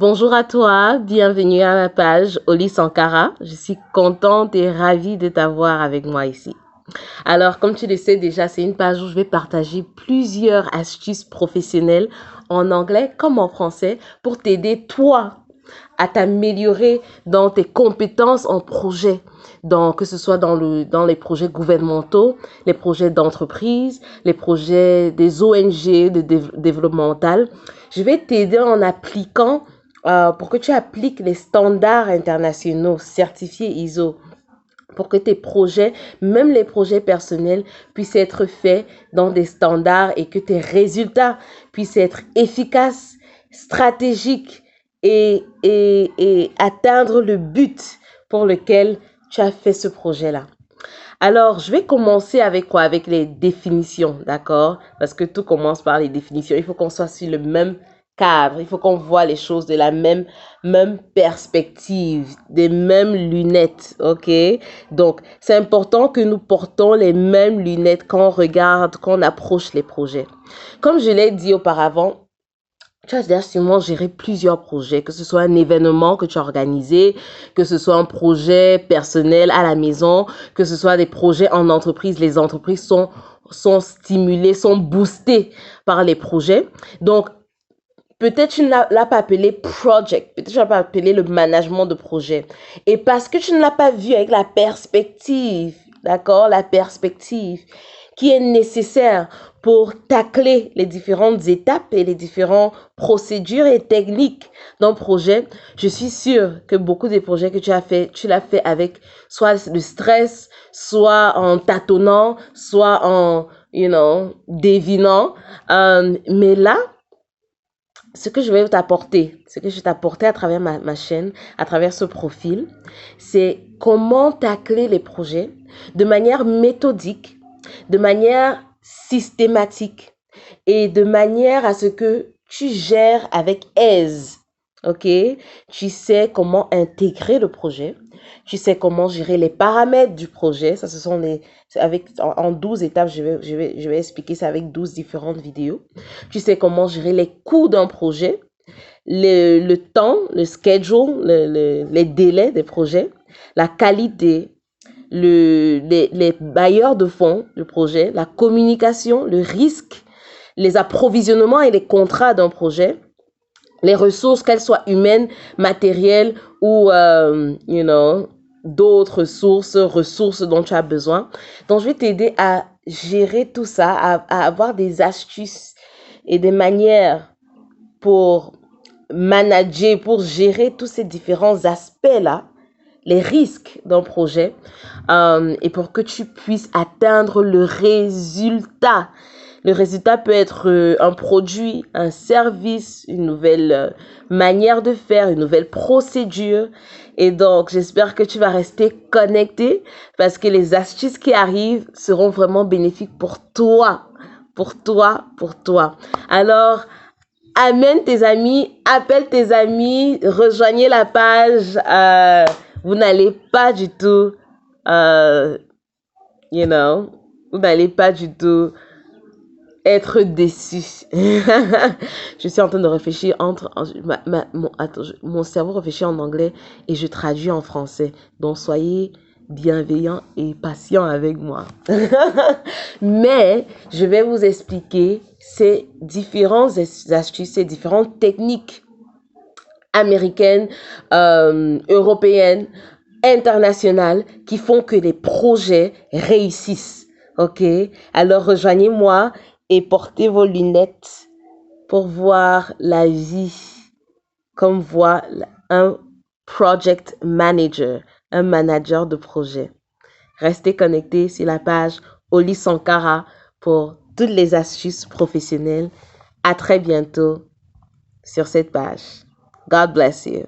Bonjour à toi, bienvenue à ma page Oli Sankara. Je suis contente et ravie de t'avoir avec moi ici. Alors, comme tu le sais déjà, c'est une page où je vais partager plusieurs astuces professionnelles en anglais comme en français pour t'aider toi à t'améliorer dans tes compétences en projet, que ce soit dans les projets gouvernementaux, les projets d'entreprise, les projets des ONG de développemental. Je vais t'aider en appliquant, pour que tu appliques les standards internationaux certifiés ISO pour que tes projets, même les projets personnels, puissent être faits dans des standards et que tes résultats puissent être efficaces, stratégiques et atteindre le but pour lequel tu as fait ce projet-là. Alors, je vais commencer avec quoi? Avec les définitions, d'accord? Parce que tout commence par les définitions. Il faut qu'on soit sur le même cadre. Il faut qu'on voit les choses de la même perspective, des mêmes lunettes, ok? Donc, c'est important que nous portons les mêmes lunettes quand on regarde, quand on approche les projets. Comme je l'ai dit auparavant, tu as déjà sûrement géré plusieurs projets, que ce soit un événement que tu as organisé, que ce soit un projet personnel à la maison, que ce soit des projets en entreprise. Les entreprises sont stimulées, sont boostées par les projets. Donc, peut-être tu ne l'as pas appelé project, peut-être tu n'as pas appelé le management de projet. Et parce que tu ne l'as pas vu avec la perspective, d'accord, la perspective qui est nécessaire pour tacler les différentes étapes et les différentes procédures et techniques d'un projet, je suis sûre que beaucoup des projets que tu l'as fait avec soit le stress, soit en tâtonnant, soit en, devinant. Mais là, ce que je vais t'apporter, ce que je vais t'apporter à travers ma chaîne, à travers ce profil, c'est comment tacler les projets de manière méthodique, de manière systématique et de manière à ce que tu gères avec aise. Ok? Tu sais comment intégrer le projet. Tu sais comment gérer les paramètres du projet. Ça, ce sont en 12 étapes, je vais expliquer ça avec 12 différentes vidéos. Tu sais comment gérer les coûts d'un projet, le temps, le schedule, les délais des projets, la qualité, les bailleurs de fonds du projet, la communication, le risque, les approvisionnements et les contrats d'un projet, les ressources, qu'elles soient humaines, matérielles ou, d'autres ressources dont tu as besoin. Donc, je vais t'aider à gérer tout ça, à avoir des astuces et des manières pour manager, pour gérer tous ces différents aspects-là, les risques d'un projet, et pour que tu puisses atteindre le résultat. Le résultat peut être un produit, un service, une nouvelle manière de faire, une nouvelle procédure. Et donc, j'espère que tu vas rester connecté parce que les astuces qui arrivent seront vraiment bénéfiques pour toi, pour toi, pour toi. Alors, amène tes amis, appelle tes amis, rejoignez la page. Vous n'allez pas du tout, vous n'allez pas du tout être déçu. Je suis en train de réfléchir mon cerveau réfléchit en anglais et je traduis en français. Donc, soyez bienveillants et patients avec moi. Mais, je vais vous expliquer ces différentes astuces, ces différentes techniques américaines, européennes, internationales qui font que les projets réussissent. Ok? Alors, rejoignez-moi et portez vos lunettes pour voir la vie comme voit un project manager, un manager de projet. Restez connectés sur la page Oli Sankara pour toutes les astuces professionnelles. À très bientôt sur cette page. God bless you.